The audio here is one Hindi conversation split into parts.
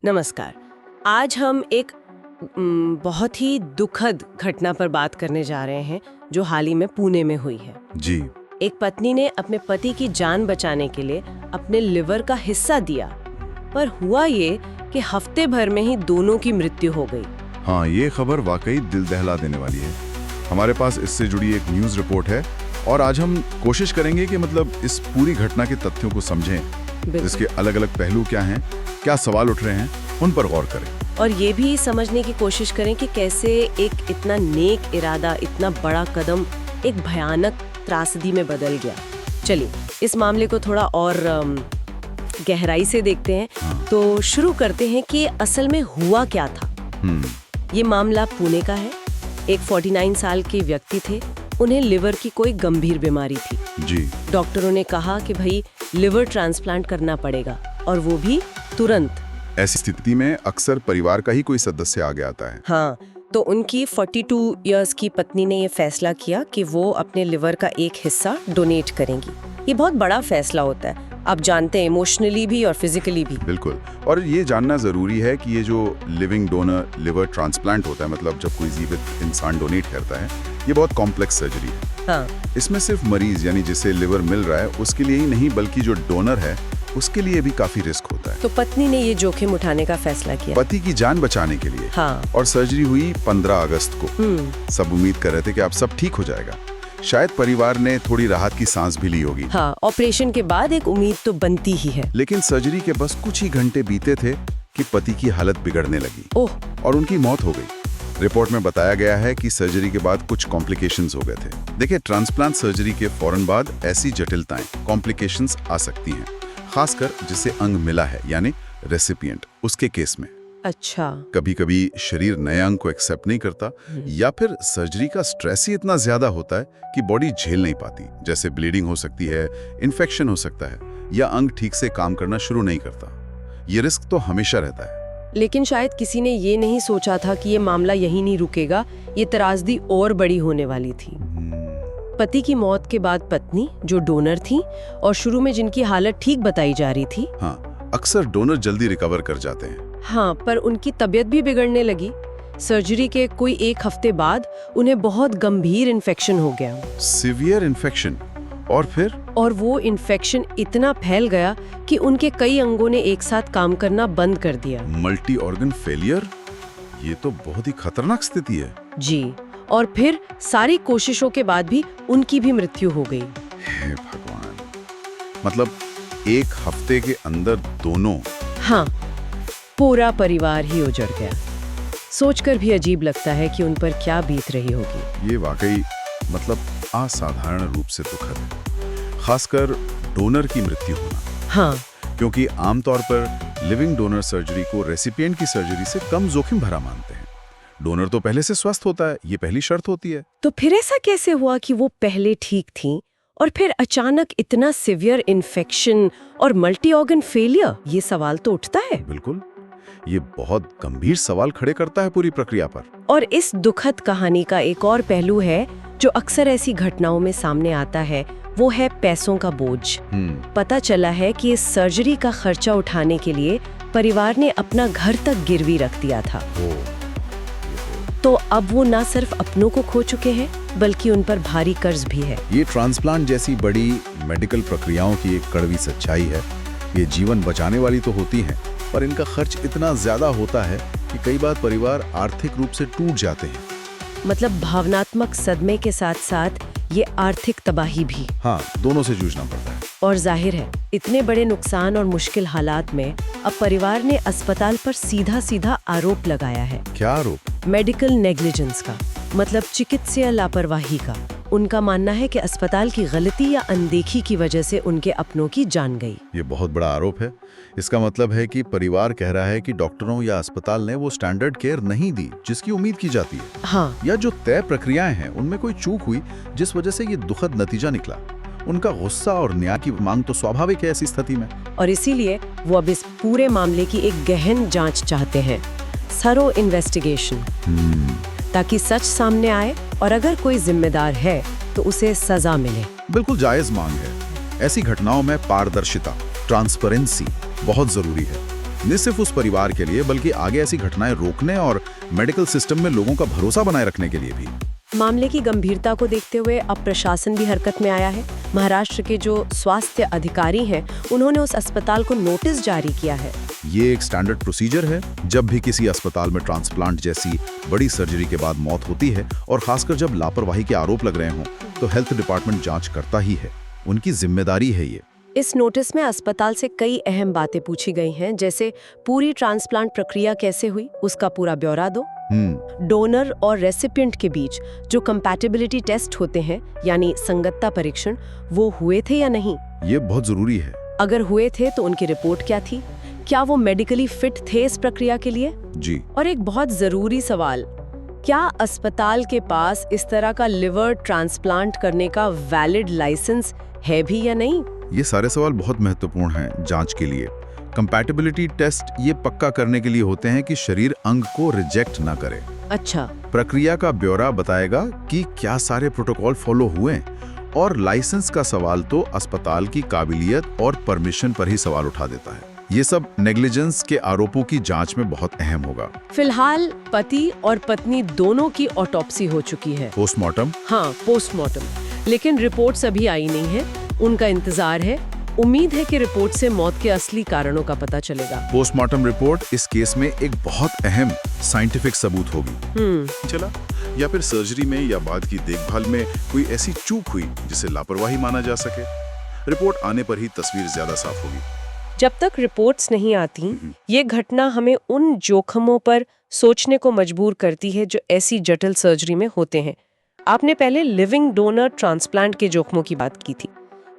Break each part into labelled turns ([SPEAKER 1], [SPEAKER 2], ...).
[SPEAKER 1] नमस्कार। आज हम एक बहुत ही दुखद घटना पर बात करने जा रहे हैं जो हाल ही में पुणे में हुई है।
[SPEAKER 2] जी।
[SPEAKER 1] एक पत्नी ने अपने पति की जान बचाने के लिए अपने लिवर का हिस्सा दिया, पर हुआ ये कि हफ्ते भर में ही दोनों की मृत्यु हो गई।
[SPEAKER 2] हाँ, ये खबर वाकई दिल दहला देने वाली है। हमारे पास इससे जुड़ी एक न्यूज़ रिपोर्ट है और आज हम कोशिश करेंगे कि इस पूरी घटना के तथ्यों को समझें, इसके अलग अलग पहलू क्या हैं, क्या सवाल उठ रहे हैं, उन पर गौर करें।
[SPEAKER 1] और ये भी समझने की कोशिश करें कि कैसे एक इतना नेक इरादा, इतना बड़ा कदम एक भयानक त्रासदी में बदल गया। चलिए इस मामले को थोड़ा और गहराई से देखते हैं। तो शुरू करते हैं कि असल में हुआ क्या था। ये मामला पुणे का है। एक 49 साल के व्यक्ति थे, उन्हें लिवर की कोई गंभीर बीमारी थी।
[SPEAKER 2] जी।
[SPEAKER 1] डॉक्टरों ने कहा कि भाई लिवर ट्रांसप्लांट करना पड़ेगा और वो भी तुरंत।
[SPEAKER 2] ऐसी स्थिति में अक्सर परिवार का ही कोई सदस्य आगे आता है।
[SPEAKER 1] हाँ, तो उनकी 42 इयर्स की पत्नी ने ये फैसला किया कि वो अपने लिवर का एक हिस्सा डोनेट करेंगी। ये बहुत बड़ा फैसला होता है, आप जानते हैं, इमोशनली भी और फिजिकली भी।
[SPEAKER 2] बिल्कुल। और ये जानना जरूरी है कि ये जो लिविंग डोनर लिवर ट्रांसप्लांट होता है, मतलब जब कोई जीवित इंसान डोनेट करता है, ये बहुत कॉम्प्लेक्स सर्जरी है।
[SPEAKER 1] हाँ।
[SPEAKER 2] इसमें सिर्फ मरीज यानी जिसे लिवर मिल रहा है उसके लिए ही नहीं, बल्कि जो डोनर है उसके लिए भी काफी रिस्क होता है।
[SPEAKER 1] तो पत्नी ने ये जोखिम उठाने का फैसला किया
[SPEAKER 2] पति की जान बचाने के लिए।
[SPEAKER 1] हाँ।
[SPEAKER 2] और सर्जरी हुई 15 अगस्त को। सब उम्मीद कर रहे थे कि अब सब ठीक हो जाएगा। शायद परिवार ने थोड़ी राहत की सांस भी ली होगी।
[SPEAKER 1] हाँ, ऑपरेशन के बाद एक उम्मीद तो बनती ही है।
[SPEAKER 2] लेकिन सर्जरी के बस कुछ ही घंटे बीते थे कि पति की हालत बिगड़ने लगी।
[SPEAKER 1] ओह।
[SPEAKER 2] और उनकी मौत हो गई। रिपोर्ट में बताया गया है कि सर्जरी के बाद कुछ कॉम्प्लिकेशंस हो गए थे। देखिए, ट्रांसप्लांट सर्जरी के फौरन बाद ऐसी जटिलताएं, कॉम्प्लिकेशंस आ सकती हैं, खासकर जिसे अंग मिला है यानी रेसिपिएंट, उसके केस में।
[SPEAKER 1] अच्छा।
[SPEAKER 2] कभी कभी शरीर नए अंग को एक्सेप्ट नहीं करता, या फिर सर्जरी का स्ट्रेस ही इतना ज्यादा होता है कि बॉडी झेल नहीं पाती। जैसे ब्लीडिंग हो सकती है, इन्फेक्शन हो सकता है, या अंग ठीक से काम करना शुरू नहीं करता। ये रिस्क तो हमेशा रहता है।
[SPEAKER 1] लेकिन शायद किसी ने ये नहीं सोचा था कि ये मामला यहीं नहीं रुकेगा, ये त्रासदी और बड़ी होने वाली थी। पति की मौत के बाद पत्नी, जो डोनर थी और शुरू में जिनकी हालत ठीक बताई जा रही थी।
[SPEAKER 2] हाँ, अक्सर डोनर जल्दी रिकवर कर जाते हैं।
[SPEAKER 1] हाँ, पर उनकी तबीयत भी बिगड़ने लगी। सर्जरी के कोई एक हफ्ते बाद उन्हें बहुत गंभीर इन्फेक्शन हो गया।
[SPEAKER 2] Severe infection? और
[SPEAKER 1] वो इन्फेक्शन इतना फैल गया कि उनके कई अंगों ने एक साथ काम करना बंद कर दिया।
[SPEAKER 2] Multi organ failure? ये तो बहुत ही खतरनाक स्थिति है।
[SPEAKER 1] जी। और फिर सारी कोशिशों के बाद भी उनकी भी मृत्यु हो गई।
[SPEAKER 2] हे भगवान, मतलब एक हफ्ते के अंदर दोनों?
[SPEAKER 1] हाँ, पूरा परिवार ही उजड़ गया। सोचकर भी अजीब लगता है कि उन पर क्या बीत रही होगी।
[SPEAKER 2] ये वाकई असाधारण रूप से दुखद है, खासकर डोनर की मृत्यु होना।
[SPEAKER 1] हाँ,
[SPEAKER 2] क्योंकि आमतौर पर लिविंग डोनर सर्जरी को रेसिपिएंट की सर्जरी से कम जोखिम भरा मानते हैं। डोनर तो पहले से स्वस्थ होता है, ये पहली शर्त होती है।
[SPEAKER 1] तो फिर ऐसा कैसे हुआ कि वो पहले ठीक थी और फिर अचानक इतना सिवियर इन्फेक्शन और मल्टी ऑर्गन फेलियर? ये सवाल तो उठता है।
[SPEAKER 2] बिल्कुल, ये बहुत गंभीर सवाल खड़े करता है पूरी प्रक्रिया पर।
[SPEAKER 1] और इस दुखद कहानी का एक और पहलू है जो अक्सर ऐसी घटनाओं में सामने आता है, वो है पैसों का बोझ। पता चला है कि इस सर्जरी का खर्चा उठाने के लिए परिवार ने अपना घर तक गिरवी रख दिया था। तो अब वो ना सिर्फ अपनों को खो चुके हैं, बल्कि उन पर भारी कर्ज भी है।
[SPEAKER 2] ये ट्रांसप्लांट जैसी बड़ी मेडिकल प्रक्रियाओं की एक कड़वी सच्चाई है। ये जीवन बचाने वाली तो होती हैं, पर इनका खर्च इतना ज्यादा होता है कि कई बार परिवार आर्थिक रूप से टूट जाते हैं।
[SPEAKER 1] मतलब भावनात्मक सदमे के साथ साथ ये आर्थिक तबाही भी।
[SPEAKER 2] हाँ, दोनों से जूझना पड़ता है।
[SPEAKER 1] और जाहिर है, इतने बड़े नुकसान और मुश्किल हालात में अब परिवार ने अस्पताल पर सीधा सीधा आरोप लगाया है।
[SPEAKER 2] क्या आरोप?
[SPEAKER 1] मेडिकल नेग्लिजेंस का, मतलब चिकित्सीय लापरवाही का। उनका मानना है कि अस्पताल की गलती या अनदेखी की वजह से उनके अपनों की जान गई।
[SPEAKER 2] ये बहुत बड़ा आरोप है। इसका मतलब है कि परिवार कह रहा है कि डॉक्टरों या अस्पताल ने वो स्टैंडर्ड केयर नहीं दी जिसकी उम्मीद की जाती है।
[SPEAKER 1] हाँ।
[SPEAKER 2] या जो तय प्रक्रियाएं हैं उनमें कोई चूक हुई जिस वजह से ये दुखद नतीजा निकला। उनका गुस्सा और न्याय की मांग तो स्वाभाविक है ऐसी स्थिति में।
[SPEAKER 1] और इसीलिए वो अब इस पूरे मामले की एक गहन जांच चाहते हैं, थरो इन्वेस्टिगेशन, ताकि सच सामने आए और अगर कोई जिम्मेदार है तो उसे सजा मिले।
[SPEAKER 2] बिल्कुल जायज मांग है। ऐसी घटनाओं में पारदर्शिता, ट्रांसपेरेंसी बहुत जरूरी है।
[SPEAKER 3] न सिर्फ उस परिवार के लिए बल्कि आगे ऐसी घटनाएं रोकने और मेडिकल सिस्टम में लोगों का भरोसा बनाए रखने के लिए भी।
[SPEAKER 1] मामले की गंभीरता को देखते हुए अब प्रशासन भी हरकत में आया है। महाराष्ट्र के जो स्वास्थ्य अधिकारी हैं, उन्होंने उस अस्पताल को नोटिस जारी किया है।
[SPEAKER 3] ये एक स्टैंडर्ड प्रोसीजर है जब भी किसी अस्पताल में ट्रांसप्लांट जैसी बड़ी सर्जरी के बाद मौत होती है, और खासकर जब लापरवाही के आरोप लग रहे हों, तो हेल्थ डिपार्टमेंट जांच करता ही है। उनकी जिम्मेदारी है ये।
[SPEAKER 1] इस नोटिस में अस्पताल से कई अहम बातें पूछी गई हैं, जैसे पूरी ट्रांसप्लांट प्रक्रिया कैसे हुई, उसका पूरा ब्यौरा दो। डोनर और रेसिपिएंट के बीच जो कंपैटिबिलिटी टेस्ट होते हैं, यानी संगतता परीक्षण, वो हुए थे या नहीं।
[SPEAKER 3] ये बहुत जरूरी है।
[SPEAKER 1] अगर हुए थे तो उनकी रिपोर्ट क्या थी, क्या वो मेडिकली फिट थे इस प्रक्रिया के लिए।
[SPEAKER 3] जी।
[SPEAKER 1] और एक बहुत जरूरी सवाल, क्या अस्पताल के पास इस तरह का लिवर ट्रांसप्लांट करने का वैलिड लाइसेंस है भी या नहीं।
[SPEAKER 3] ये सारे सवाल बहुत महत्वपूर्ण हैं जांच के लिए। कंपैटिबिलिटी टेस्ट ये पक्का करने के लिए होते हैं कि शरीर अंग को रिजेक्ट ना करे।
[SPEAKER 1] अच्छा।
[SPEAKER 3] प्रक्रिया का ब्यौरा बताएगा कि क्या सारे प्रोटोकॉल फॉलो हुए, और लाइसेंस का सवाल तो अस्पताल की काबिलियत और परमिशन पर ही सवाल उठा देता है। ये सब नेग्लिजेंस के आरोपों की जांच में बहुत अहम होगा।
[SPEAKER 1] फिलहाल पति और पत्नी दोनों की ऑटोप्सी हो चुकी है।
[SPEAKER 3] पोस्टमार्टम?
[SPEAKER 1] हाँ, पोस्टमार्टम, लेकिन रिपोर्ट्स अभी आई नहीं है। उनका इंतजार है। उम्मीद है कि रिपोर्ट से मौत के असली कारणों का पता चलेगा।
[SPEAKER 3] पोस्टमार्टम रिपोर्ट इस केस में एक बहुत अहम साइंटिफिक सबूत होगी।
[SPEAKER 2] चला, या फिर सर्जरी में या बाद की देखभाल में कोई ऐसी चूक हुई जिसे लापरवाही माना जा सके। रिपोर्ट आने पर ही तस्वीर ज्यादा साफ होगी।
[SPEAKER 1] जब तक रिपोर्ट्स नहीं आती, ये घटना हमें उन जोखमों पर सोचने को मजबूर करती है जो ऐसी जटिल सर्जरी में होते हैं। आपने पहले लिविंग डोनर ट्रांसप्लांट के जोखमों की बात की थी।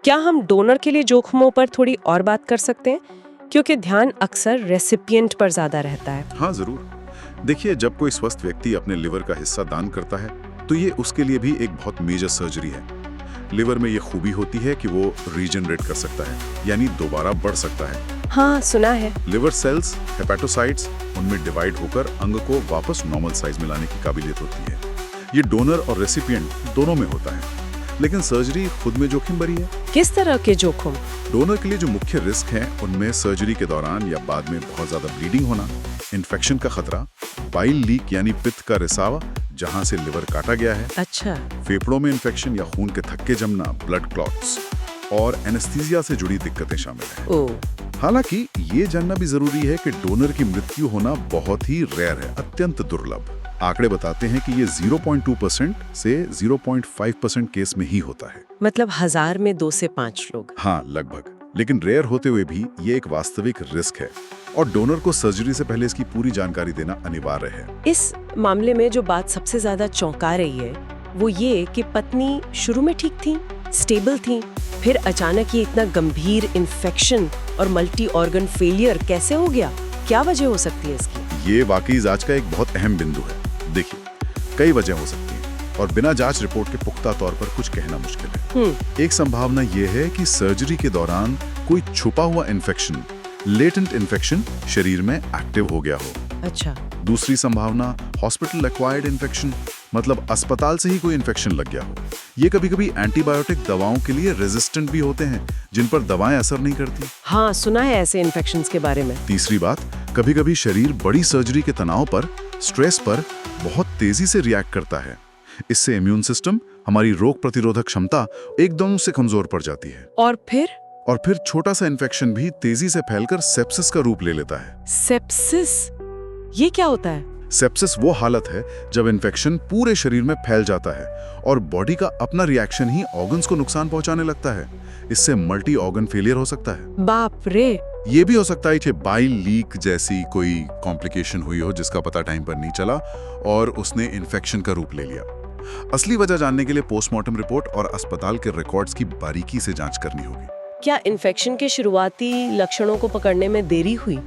[SPEAKER 1] क्या हम डोनर के लिए जोखमों पर थोड़ी और बात कर सकते हैं, क्योंकि ध्यान अक्सर रेसिपिएंट पर ज्यादा रहता है।
[SPEAKER 2] हाँ जरूर। देखिए, जब कोई स्वस्थ व्यक्ति अपने लिवर का हिस्सा दान करता है तो ये उसके लिए भी एक बहुत मेजर सर्जरी है। लिवर में ये खूबी होती है कि वो रीजनरेट कर सकता है, यानी दोबारा बढ़ सकता है।
[SPEAKER 1] हाँ, सुना है।
[SPEAKER 2] लिवर सेल्स, हेपेटोसाइट्स, उनमें डिवाइड होकर अंग को वापस नॉर्मल साइज में लाने की काबिलियत होती है। ये डोनर और रेसिपिएंट दोनों में होता है, लेकिन सर्जरी खुद में जोखिम भरी है।
[SPEAKER 1] किस तरह के जोखिम?
[SPEAKER 2] डोनर के लिए जो मुख्य रिस्क हैं, उनमें सर्जरी के दौरान या बाद में बहुत ज्यादा ब्लीडिंग होना, इन्फेक्शन का खतरा, बाइल लीक यानी पित्त का रिसाव जहां से लिवर काटा गया है,
[SPEAKER 1] अच्छा,
[SPEAKER 2] फेफड़ों में इन्फेक्शन या खून के थक्के जमना, ब्लड क्लॉट्स, और एनेस्थीसिया से जुड़ी दिक्कतें शामिल हैं।
[SPEAKER 1] ओह।
[SPEAKER 2] हालांकि ये जानना भी जरूरी है कि डोनर की मृत्यु होना बहुत ही रेयर है, अत्यंत दुर्लभ। आंकड़े बताते हैं कि ये 0.2% से 0.5% केस में ही होता है।
[SPEAKER 1] मतलब 1000 में 2 से 5 लोग।
[SPEAKER 2] हाँ, लगभग। लेकिन रेयर होते हुए भी ये एक वास्तविक रिस्क है, और डोनर को सर्जरी से पहले इसकी पूरी जानकारी देना अनिवार्य है।
[SPEAKER 1] इस मामले में जो बात सबसे ज्यादा चौंका रही है वो ये कि पत्नी शुरू में ठीक थी, स्टेबल थी, फिर अचानक ये इतना गंभीर इन्फेक्शन और मल्टी ऑर्गन फेलियर कैसे हो गया? क्या वजह हो सकती है इसकी?
[SPEAKER 2] ये वाकई जांच का एक बहुत अहम बिंदु है। देखिए, कई वजह हो सकती हैं और बिना जांच रिपोर्ट के पुख्ता तौर पर कुछ कहना मुश्किल है। एक संभावना ये है कि सर्जरी के दौरान कोई छुपा हुआ इन्फेक्शन, लेटेंट इन्फेक्शन शरीर में एक्टिव हो गया हो।
[SPEAKER 1] अच्छा।
[SPEAKER 2] दूसरी संभावना हॉस्पिटल एक्वायर्ड इन्फेक्शन, मतलब अस्पताल से ही कोई इन्फेक्शन लग गया हो। ये कभी-कभी एंटीबायोटिक दवाओं के लिए रेजिस्टेंट भी होते हैं, जिन पर दवाएं असर नहीं करती।
[SPEAKER 1] हाँ, सुना है ऐसे इन्फेक्शंस के बारे में।
[SPEAKER 2] तीसरी बात, कभी-कभी शरीर बड़ी सर्जरी के तनाव पर, स्ट्रेस पर बहुत तेजी से रिएक्ट करता है। इससे इम्यून सिस्टम, हमारी रोग प्रतिरोधक क्षमता एकदम से कमजोर पड़ जाती है। और फिर छोटा सा इन्फेक्शन भी तेजी से फैलकर सेप्सिस का रूप ले लेता है।
[SPEAKER 1] सेप्सिस? ये क्या होता है?
[SPEAKER 2] सेप्सिस वो हालत है जब इन्फेक्शन पूरे शरीर में फैल जाता है और बॉडी का अपना रिएक्शन ही ऑर्गन्स को नुकसान पहुंचाने लगता है। इससे मल्टी ऑर्गन फेलियर हो सकता है।
[SPEAKER 1] बाप रे।
[SPEAKER 2] ये भी हो सकता है कि बाइल लीक जैसी कोई कॉम्प्लिकेशन हुई हो जिसका पता टाइम पर नहीं चला और उसने इन्फेक्शन का रूप ले लिया। असली वजह जानने के लिए पोस्टमार्टम रिपोर्ट और अस्पताल के रिकॉर्ड्स की बारीकी से जांच करनी होगी।
[SPEAKER 1] क्या इन्फेक्शन के शुरुआती लक्षणों को पकड़ने में देरी हुई?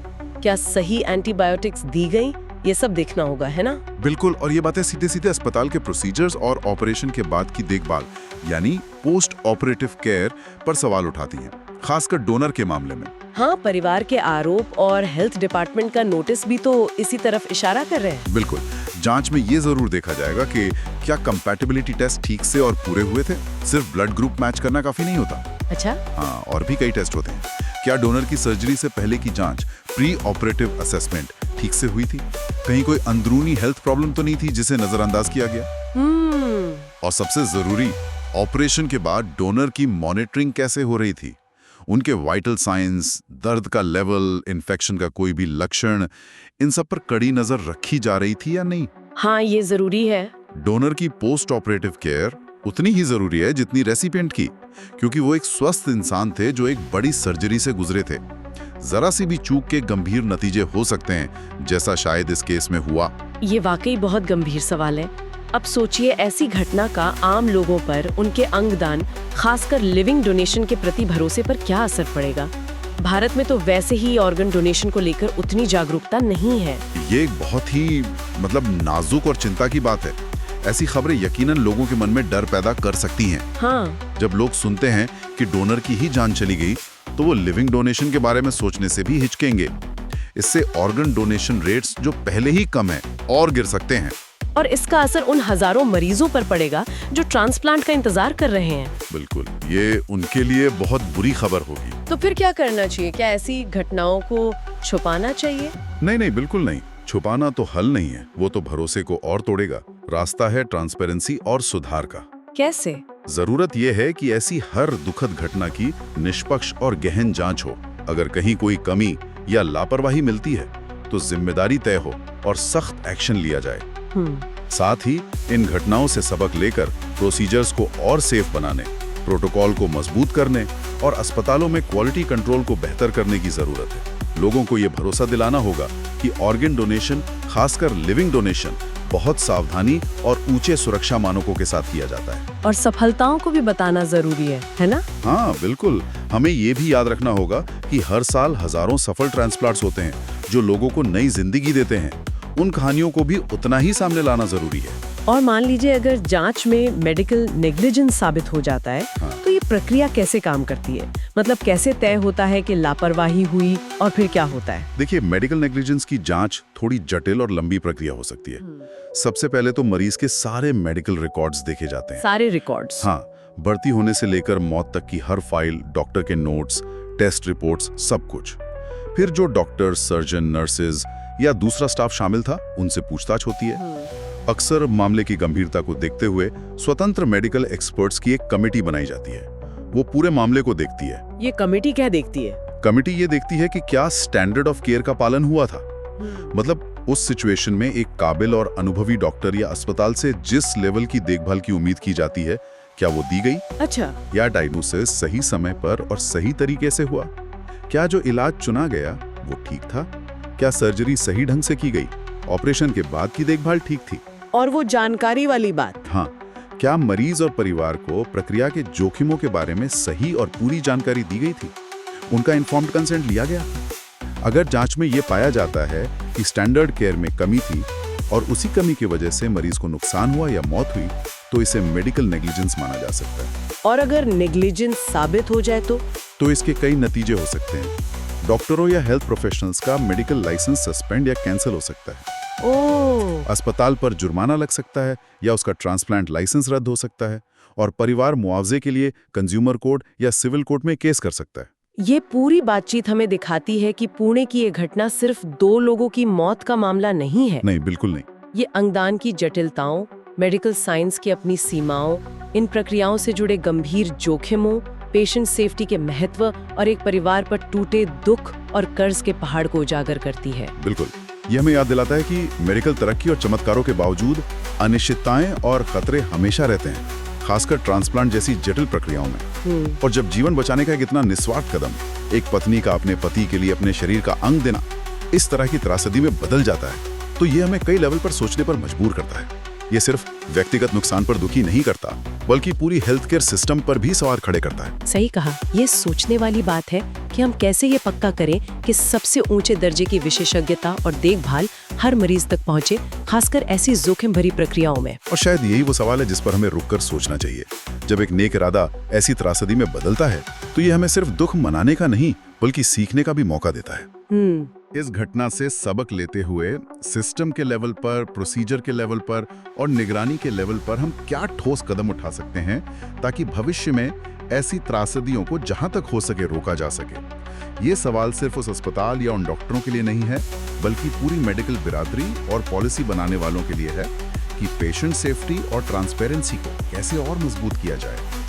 [SPEAKER 1] क्या सही एंटीबायोटिक्स दी गई? ये सब देखना होगा, है ना?
[SPEAKER 2] बिल्कुल, और ये बातें सीधे सीधे अस्पताल के प्रोसीजर्स और ऑपरेशन के बाद की देखभाल यानी पोस्ट ऑपरेटिव केयर पर सवाल उठाती हैं, खासकर डोनर के मामले में।
[SPEAKER 1] हाँ, परिवार के आरोप और हेल्थ डिपार्टमेंट का नोटिस भी तो इसी तरफ इशारा कर रहे हैं।
[SPEAKER 2] बिल्कुल, जांच में ये जरूर देखा जाएगा कि क्या कंपैटिबिलिटी टेस्ट ठीक से और पूरे हुए थे। सिर्फ ब्लड ग्रुप मैच करना काफी नहीं होता।
[SPEAKER 1] अच्छा।
[SPEAKER 2] हाँ, और भी कई टेस्ट होते हैं। क्या डोनर की सर्जरी से पहले की जांच, प्री ऑपरेटिव असेसमेंट ठीक से हुई थी? कहीं कोई अंदरूनी हेल्थ प्रॉब्लम तो नहीं थी जिसे नजरअंदाज किया गया? और सबसे जरूरी, ऑपरेशन के बाद डोनर की मॉनिटरिंग कैसे हो रही थी? उनके वाइटल साइंस, दर्द का लेवल, इन्फेक्शन का कोई भी लक्षण, इन सब पर कड़ी नजर रखी जा रही थी या नहीं?
[SPEAKER 1] हाँ, ये जरूरी है।
[SPEAKER 2] डोनर की पोस्ट ऑपरेटिव केयर उतनी ही जरूरी है जितनी रेसिपिएंट की, क्योंकि वो एक स्वस्थ इंसान थे जो एक बड़ी सर्जरी से गुजरे थे। जरा सी भी चूक के गंभीर नतीजे हो सकते हैं, जैसा शायद इस केस में हुआ।
[SPEAKER 1] ये वाकई बहुत गंभीर सवाल है। अब सोचिए, ऐसी घटना का आम लोगों पर, उनके अंगदान, खासकर लिविंग डोनेशन के प्रति भरोसे पर क्या असर पड़ेगा? भारत में तो वैसे ही ऑर्गन डोनेशन को लेकर उतनी जागरूकता नहीं है।
[SPEAKER 2] ये एक बहुत ही नाजुक और चिंता की बात है। ऐसी खबरें यकीनन लोगों के मन में डर पैदा कर सकती हैं।
[SPEAKER 1] हाँ।
[SPEAKER 2] जब लोग सुनते हैं कि डोनर की ही जान चली गई, तो वो लिविंग डोनेशन के बारे में सोचने से भी हिचकेंगे। इससे ऑर्गन डोनेशन रेट्स जो पहले ही कम है और गिर सकते हैं।
[SPEAKER 1] और इसका असर उन हजारों मरीजों पर पड़ेगा जो ट्रांसप्लांट का इंतजार कर रहे हैं।
[SPEAKER 2] बिल्कुल, ये उनके लिए बहुत बुरी खबर होगी।
[SPEAKER 1] तो फिर क्या करना चाहिए? क्या ऐसी घटनाओं को छुपाना चाहिए?
[SPEAKER 2] नहीं, बिल्कुल नहीं। छुपाना तो हल नहीं है, वो तो भरोसे को और तोड़ेगा। रास्ता है ट्रांसपेरेंसी और सुधार का।
[SPEAKER 1] कैसे?
[SPEAKER 2] जरूरत यह है कि ऐसी हर दुखद घटना की निष्पक्ष और गहन जांच हो। अगर कहीं कोई कमी या लापरवाही मिलती है तो जिम्मेदारी तय हो और सख्त एक्शन लिया जाए। साथ ही इन घटनाओं से सबक लेकर प्रोसीजर्स को और सेफ बनाने, प्रोटोकॉल को मजबूत करने और अस्पतालों में क्वालिटी कंट्रोल को बेहतर करने की जरूरत है। लोगों को यह भरोसा दिलाना होगा कि ऑर्गन डोनेशन, खासकर लिविंग डोनेशन, बहुत सावधानी और ऊंचे सुरक्षा मानकों के साथ किया जाता है।
[SPEAKER 1] और सफलताओं को भी बताना जरूरी है ना?
[SPEAKER 2] हाँ बिल्कुल। हमें ये भी याद रखना होगा कि हर साल हजारों सफल ट्रांसप्लांट्स होते हैं जो लोगों को नई जिंदगी देते हैं। उन कहानियों को भी उतना ही सामने लाना जरूरी है।
[SPEAKER 1] और मान लीजिए अगर जांच में मेडिकल नेग्लिजेंस साबित हो जाता है, तो ये प्रक्रिया कैसे काम करती है? मतलब कैसे तय होता है कि लापरवाही हुई और फिर क्या होता है?
[SPEAKER 2] देखिए, मेडिकल नेग्लिजेंस की जांच थोड़ी जटिल और लंबी प्रक्रिया हो सकती है। सबसे पहले तो मरीज के सारे मेडिकल रिकॉर्ड्स देखे जाते हैं।
[SPEAKER 1] सारे रिकॉर्ड्स?
[SPEAKER 2] हाँ, भर्ती होने से लेकर मौत तक की हर फाइल, डॉक्टर के नोट्स, टेस्ट रिपोर्ट्स, सब कुछ। फिर जो डॉक्टर, सर्जन, नर्सेज या दूसरा स्टाफ शामिल था, उनसे पूछताछ होती है। अक्सर मामले की गंभीरता को देखते हुए स्वतंत्र मेडिकल एक्सपर्ट्स की एक कमेटी बनाई जाती है। वो पूरे मामले को देखती है।
[SPEAKER 1] ये कमेटी क्या देखती है?
[SPEAKER 2] कमेटी ये देखती है कि क्या स्टैंडर्ड ऑफ केयर का पालन हुआ था। मतलब उस सिचुएशन में एक काबिल और अनुभवी डॉक्टर या अस्पताल से जिस लेवल की देखभाल की उम्मीद की जाती है, क्या वो दी गई?
[SPEAKER 1] अच्छा।
[SPEAKER 2] या डायग्नोसिस सही समय पर और सही तरीके से हुआ? क्या जो इलाज चुना गया वो ठीक था? क्या सर्जरी सही ढंग से की गई? ऑपरेशन के बाद की देखभाल ठीक थी?
[SPEAKER 1] और वो जानकारी वाली बात?
[SPEAKER 2] हाँ, क्या मरीज और परिवार को प्रक्रिया के जोखिमों के बारे में सही और पूरी जानकारी दी गई थी? उनका इन्फॉर्म्ड कंसेंट लिया गया? अगर जांच में ये पाया जाता है कि स्टैंडर्ड केयर में कमी थी और उसी कमी की वजह से मरीज को नुकसान हुआ या मौत हुई, तो इसे मेडिकल नेग्लिजेंस माना जा सकता है।
[SPEAKER 1] और अगर नेग्लिजेंस साबित हो जाए तो
[SPEAKER 2] इसके कई नतीजे हो सकते हैं। डॉक्टरों या हेल्थ प्रोफेशनल्स का मेडिकल लाइसेंस सस्पेंड या कैंसिल हो सकता है। अस्पताल पर जुर्माना लग सकता है या उसका ट्रांसप्लांट लाइसेंस रद्द हो सकता है, और परिवार मुआवजे के लिए कंज्यूमर कोर्ट या सिविल कोर्ट में केस कर सकता है।
[SPEAKER 1] ये पूरी बातचीत हमें दिखाती है कि पुणे की ये घटना सिर्फ 2 लोगों की मौत का मामला नहीं है।
[SPEAKER 2] नहीं, बिल्कुल नहीं।
[SPEAKER 1] ये अंगदान की जटिलताओं, मेडिकल साइंस की अपनी सीमाओं, इन प्रक्रियाओं से जुड़े गंभीर जोखिमों, पेशेंट सेफ्टी के महत्व और एक परिवार पर टूटे दुख और कर्ज के पहाड़ को उजागर करती है।
[SPEAKER 2] बिल्कुल, ये हमें याद दिलाता है कि मेडिकल तरक्की और चमत्कारों के बावजूद अनिश्चितताएं और खतरे हमेशा रहते हैं, खासकर ट्रांसप्लांट जैसी जटिल प्रक्रियाओं में। और जब जीवन बचाने का एक इतना निस्वार्थ कदम, एक पत्नी का अपने पति के लिए अपने शरीर का अंग देना, इस तरह की त्रासदी में बदल जाता है, तो ये हमें कई लेवल पर सोचने पर मजबूर करता है। ये सिर्फ व्यक्तिगत नुकसान पर दुखी नहीं करता, बल्कि पूरी हेल्थ केयर सिस्टम पर भी सवाल खड़े करता है।
[SPEAKER 1] सही कहा। ये सोचने वाली बात है कि हम कैसे ये पक्का करें कि सबसे ऊंचे दर्जे की विशेषज्ञता और देखभाल हर मरीज तक पहुंचे, खासकर ऐसी जोखिम भरी प्रक्रियाओं में।
[SPEAKER 2] और शायद यही वो सवाल है जिस पर हमें रुककर सोचना चाहिए। जब एक नेक इरादा ऐसी त्रासदी में बदलता है, तो ये हमें सिर्फ दुख मनाने का नहीं, बल्कि सीखने का भी मौका देता है। इस घटना से सबक लेते हुए सिस्टम के लेवल पर, प्रोसीजर के लेवल पर और निगरानी के लेवल पर हम क्या ठोस कदम उठा सकते हैं ताकि भविष्य में
[SPEAKER 3] ऐसी त्रासदियों को जहां तक हो सके रोका जा सके। ये सवाल सिर्फ उस अस्पताल या उन डॉक्टरों के लिए नहीं है, बल्कि पूरी मेडिकल बिरादरी और पॉलिसी बनाने वालों के लिए है कि पेशेंट सेफ्टी और ट्रांसपेरेंसी को कैसे और मजबूत किया जाए।